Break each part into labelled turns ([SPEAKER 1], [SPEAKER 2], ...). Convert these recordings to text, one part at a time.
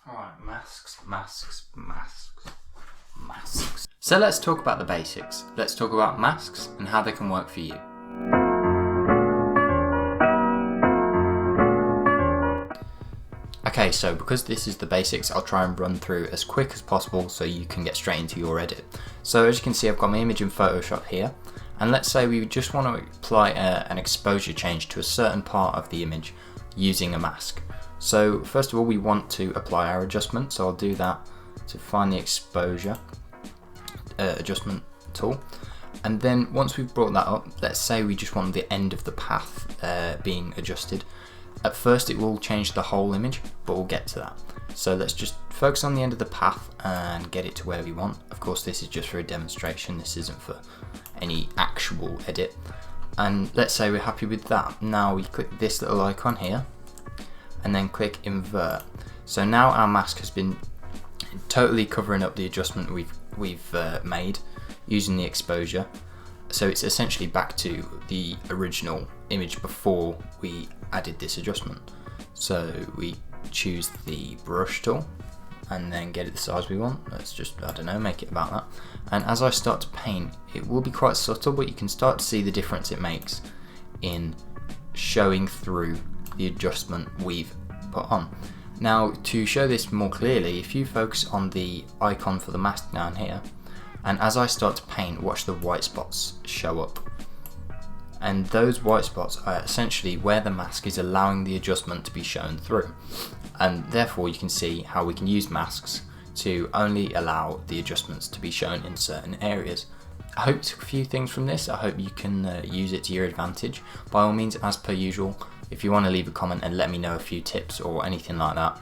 [SPEAKER 1] Alright, masks. So let's talk about the basics. Let's talk about masks and how they can work for you. Okay, so because this is the basics, I'll try and run through as quick as possible so you can get straight into your edit. So as you can see, I've got my image in Photoshop here, and let's say we just want to apply an exposure change to a certain part of the image using a mask. So first of all, we want to apply our adjustment, so I'll do that to find the exposure adjustment tool. And then once we've brought that up, let's say we just want the end of the path being adjusted. At first it will change the whole image, but we'll get to that. So let's just focus on the end of the path and get it to where we want. Of course, this is just for a demonstration, this isn't for any actual edit. And let's say we're happy with that. Now we click this little icon here and then click invert. So now our mask has been totally covering up the adjustment we've made using the exposure. So it's essentially back to the original image before we added this adjustment. So we choose the brush tool and then get it the size we want. Let's just, I don't know, make it about that. And as I start to paint, it will be quite subtle, but you can start to see the difference it makes in showing through the adjustment we've put on. Now, to show this more clearly, if you focus on the icon for the mask down here, and as I start to paint, watch the white spots show up. And those white spots are essentially where the mask is allowing the adjustment to be shown through. And therefore you can see how we can use masks to only allow the adjustments to be shown in certain areas. I hope you took a few things from this. I hope you can use it to your advantage. By all means, as per usual, if you want to leave a comment and let me know a few tips or anything like that,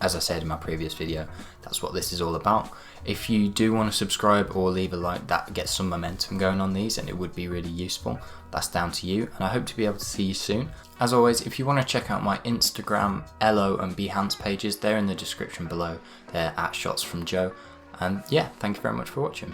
[SPEAKER 1] as I said in my previous video, that's what this is all about. If you do want to subscribe or leave a like, that gets some momentum going on these and it would be really useful. That's down to you, and I hope to be able to see you soon. As always, if you want to check out my Instagram, Ello and Behance pages, they're in the description below. They're at Shots from Joe. And yeah, thank you very much for watching.